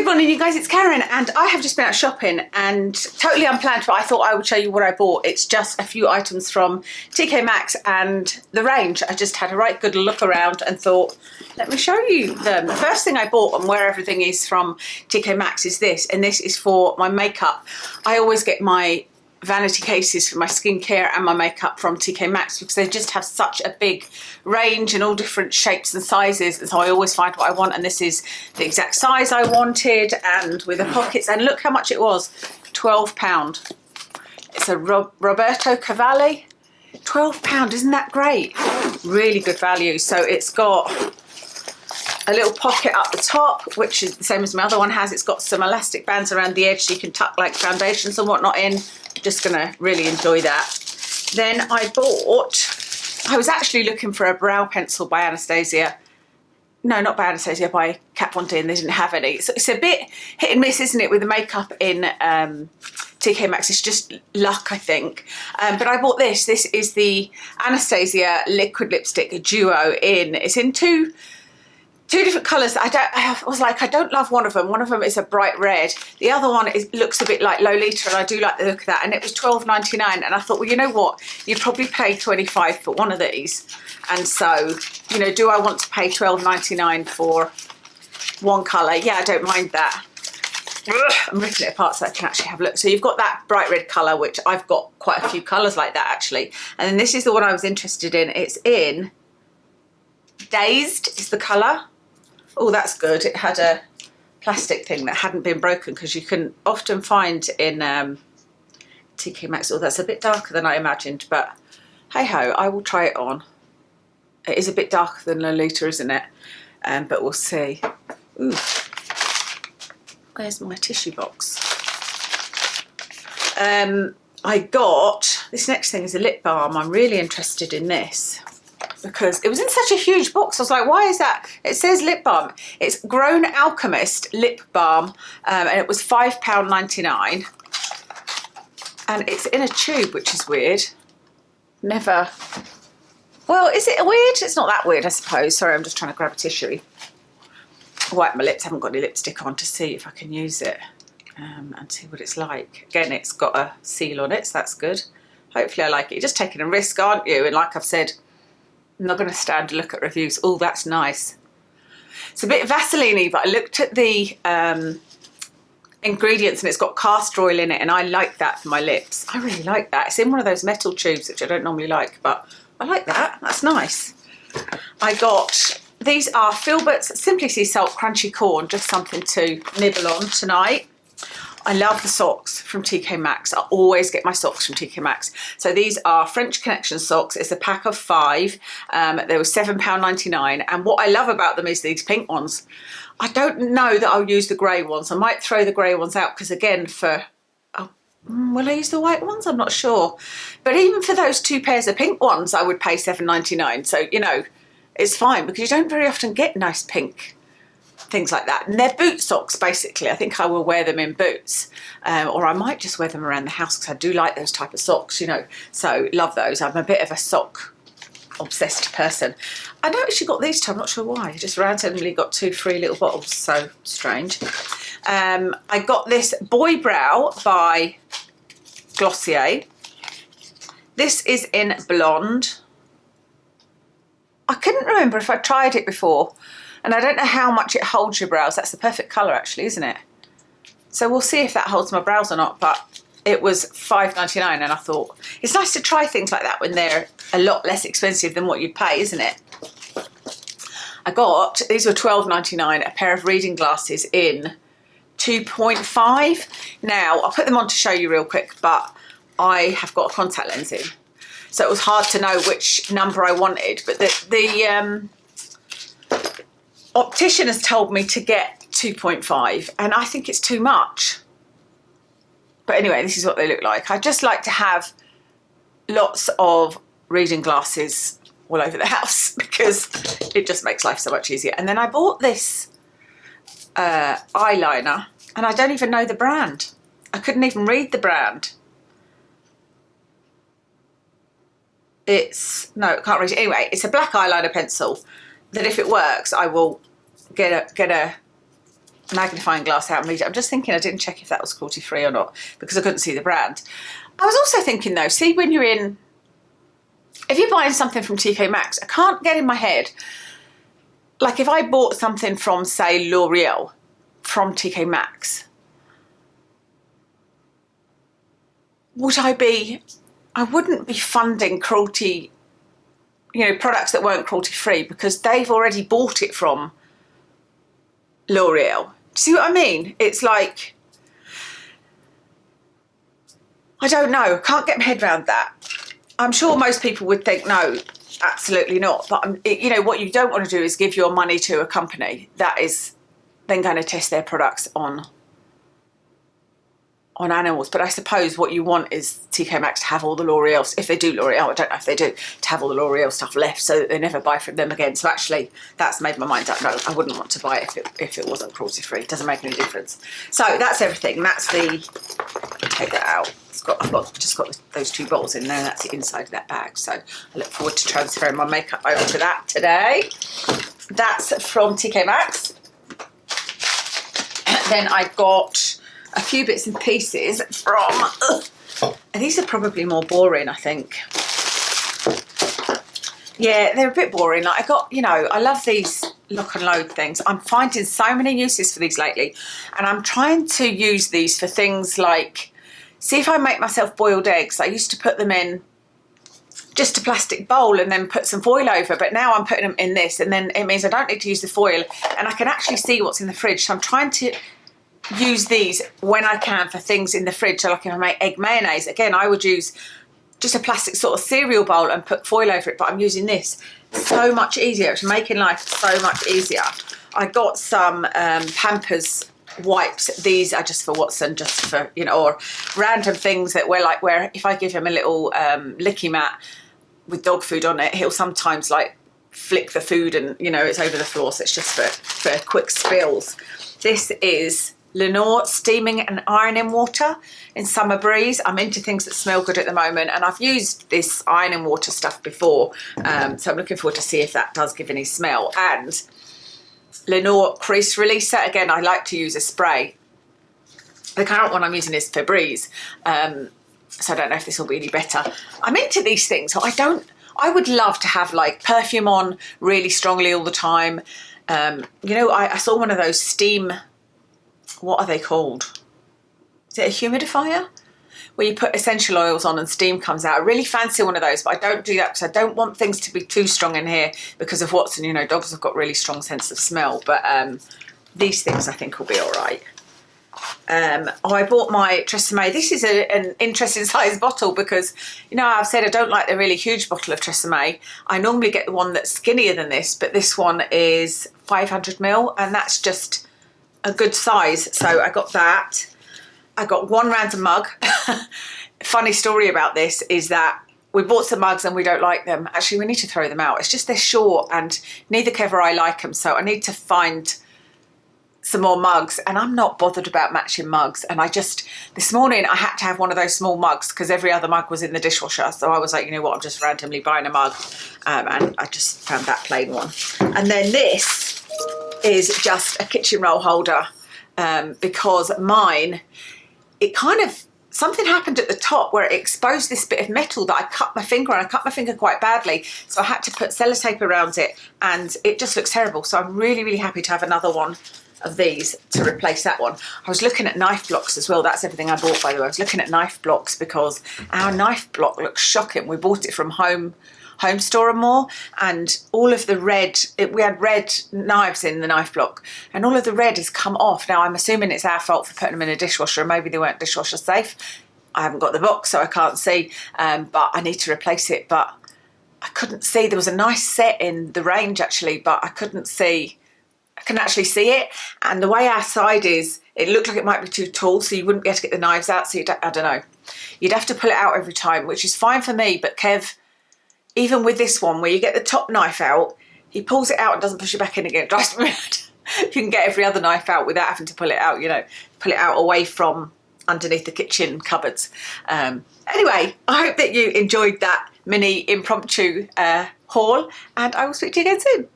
morning, you guys, it's Karen, and I have just been out shopping and totally unplanned, but I thought I would show you what I bought. It's just a few items from TK Maxx and the range. I just had a right good look around and thought, let me show you them. The first thing I bought, and where everything is from TK Maxx, is this, and this is for my makeup. I always get my vanity cases for my skincare and my makeup from TK Maxx because they just have such a big range and all different shapes and sizes, and so I always find what I want, and this is the exact size I wanted and with the pockets, and look how much it was, £12. It's a Roberto Cavalli, £12, isn't that great? Really good value. So it's got a little pocket up the top, which is the same as my other one has. It's got some elastic bands around the edge so you can tuck like foundations and whatnot in. Just gonna really enjoy that. Then I was actually looking for a brow pencil by Anastasia. No, not by Anastasia, by Kat Von D, and they didn't have any. So it's a bit hit and miss, isn't it, with the makeup in TK Maxx. It's just luck, I think. But I bought this. This is the Anastasia liquid lipstick duo it's in two different colours. I was like, I don't love one of them. One of them is a bright red. The other one looks a bit like Lolita, and I do like the look of that. And it was £12.99. And I thought, well, you know what? You'd probably pay $25 for one of these. And so, you know, do I want to pay £12.99 for one colour? Yeah, I don't mind that. I'm ripping it apart so I can actually have a look. So you've got that bright red colour, which I've got quite a few colours like that, actually. And then this is the one I was interested in. It's in Dazed is the colour. Oh, that's good. It had a plastic thing that hadn't been broken, because you can often find in TK Maxx. Oh, that's a bit darker than I imagined, but hey ho, I will try it on. It is a bit darker than Lolita, isn't it? But we'll see. Ooh. Where's my tissue box? I got, this next thing is a lip balm. I'm really interested in this, because it was in such a huge box. I was like, why is that? It says lip balm. It's Grown Alchemist lip balm, and it was £5.99. And it's in a tube, which is weird. Never. Well, is it weird? It's not that weird, I suppose. Sorry, I'm just trying to grab a tissue. Wipe my lips. I haven't got any lipstick on to see if I can use it and see what it's like. Again, it's got a seal on it, so that's good. Hopefully I like it. You're just taking a risk, aren't you? And like I've said, I'm not going to stand to look at reviews. Oh, that's nice. It's a bit Vaseline-y, but I looked at the ingredients and it's got castor oil in it, and I like that for my lips. I really like that. It's in one of those metal tubes, which I don't normally like, but I like that. That's nice. I got, these are Filbert's Simply Sea Salt Crunchy Corn, just something to nibble on tonight. I love the socks from TK Maxx. I always get my socks from TK Maxx. So these are French Connection socks. It's a pack of 5. They were £7.99. And what I love about them is these pink ones. I don't know that I'll use the grey ones. I might throw the grey ones out, because again, will I use the white ones? I'm not sure. But even for those 2 pairs of pink ones, I would pay £7.99. So, you know, it's fine, because you don't very often get nice pink things like that. And they're boot socks, basically. I think I will wear them in boots, or I might just wear them around the house, because I do like those type of socks, you know. So love those. I'm a bit of a sock obsessed person. I noticed you got these two. I'm not sure why. I just randomly got 2 free little bottles. So strange. I got this Boy Brow by Glossier. This is in Blonde. I couldn't remember if I tried it before, and I don't know how much it holds your brows. That's the perfect colour, actually, isn't it? So we'll see if that holds my brows or not, but it was £5.99, and I thought, it's nice to try things like that when they're a lot less expensive than what you'd pay, isn't it? I got, these were £12.99, a pair of reading glasses in 2.5. Now, I'll put them on to show you real quick, but I have got a contact lens in. So it was hard to know which number I wanted, but the optician has told me to get 2.5, and I think it's too much. But anyway, this is what they look like. I just like to have lots of reading glasses all over the house, because it just makes life so much easier. And then I bought this eyeliner, and I don't even know the brand. I couldn't even read the brand. No, I can't read it. Anyway, it's a black eyeliner pencil that if it works, I will get a magnifying glass out and read it. I'm just thinking I didn't check if that was cruelty free or not because I couldn't see the brand. I was also thinking though, see when you're in, if you're buying something from TK Maxx, I can't get in my head, like if I bought something from say L'Oreal from TK Maxx, I wouldn't be funding cruelty, you know, products that weren't cruelty free because they've already bought it from L'Oreal. See what I mean? It's like, I don't know, I can't get my head around that. I'm sure most people would think, no, absolutely not. But, you know, what you don't want to do is give your money to a company that is then going to test their products on animals. But I suppose what you want is TK Maxx to have all the L'Oreal, if they do L'Oreal, I don't know if they do, to have all the L'Oreal stuff left so that they never buy from them again. So actually, that's made my mind up. No, I wouldn't want to buy it if it wasn't cruelty free. It doesn't make any difference. So that's everything. That's take that out. I've just got those 2 bottles in there, and that's the inside of that bag. So I look forward to transferring my makeup over to that today. That's from TK Maxx. Then I got a few bits and pieces from, and these are probably more boring, I think. Yeah, they're a bit boring. Like I got, you know, I love these lock and load things. I'm finding so many uses for these lately, and I'm trying to use these for things like, see if I make myself boiled eggs, I used to put them in just a plastic bowl and then put some foil over, but now I'm putting them in this, and then it means I don't need to use the foil and I can actually see what's in the fridge. So I'm trying to use these when I can for things in the fridge. So like if I make egg mayonnaise, again, I would use just a plastic sort of cereal bowl and put foil over it, but I'm using this. So much easier. It's making life so much easier. I got some Pampers wipes. These are just for Watson, just for, you know, or random things that where if I give him a little licky mat with dog food on it, he'll sometimes like flick the food and, you know, it's over the floor. So it's just for quick spills. This is Lenore steaming and ironing water in Summer Breeze. I'm into things that smell good at the moment, and I've used this ironing water stuff before, so I'm looking forward to see if that does give any smell. And Lenore Crease Releaser, again, I like to use a spray. The current one I'm using is Febreze, so I don't know if this will be any better. I'm into these things, so I would love to have like perfume on really strongly all the time. You know, I saw one of those steam, what are they called? Is it a humidifier? Where you put essential oils on and steam comes out. I really fancy one of those, but I don't do that because I don't want things to be too strong in here because of Watson. You know, dogs have got really strong sense of smell, but these things I think will be all right. I bought my Tresemme. This is an interesting size bottle because, you know, I've said I don't like the really huge bottle of Tresemme. I normally get the one that's skinnier than this, but this one is 500ml, and that's just a good size. So I got that. I got one random mug. Funny story about this is that we bought some mugs and we don't like them. Actually, we need to throw them out. It's just they're short and neither Kev or I like them. So I need to find some more mugs, and I'm not bothered about matching mugs. And this morning I had to have one of those small mugs because every other mug was in the dishwasher. So I was like, you know what, I'm just randomly buying a mug. And I just found that plain one. And then this is just a kitchen roll holder because mine, it kind of, something happened at the top where it exposed this bit of metal that I cut my finger on. I cut my finger quite badly, so I had to put sellotape around it, and it just looks terrible. So I'm really, really happy to have another one of these to replace that one. I was looking at knife blocks as well. That's everything I bought, by the way. I was looking at knife blocks because our knife block looks shocking. We bought it from Home Store and More, and all of the red, we had red knives in the knife block, and all of the red has come off. Now I'm assuming it's our fault for putting them in a dishwasher, and maybe they weren't dishwasher safe. I haven't got the box, so I can't see, but I need to replace it. But I couldn't see, there was a nice set in the range actually, but I couldn't see, I can actually see it, and the way our side is, it looked like it might be too tall, so you wouldn't be able to get the knives out, so I don't know. You'd have to pull it out every time, which is fine for me, but Kev, even with this one, where you get the top knife out, he pulls it out and doesn't push it back in again. It drives me mad. You can get every other knife out without having to pull it out, you know, pull it out away from underneath the kitchen cupboards. Anyway, I hope that you enjoyed that mini impromptu haul, and I will speak to you again soon.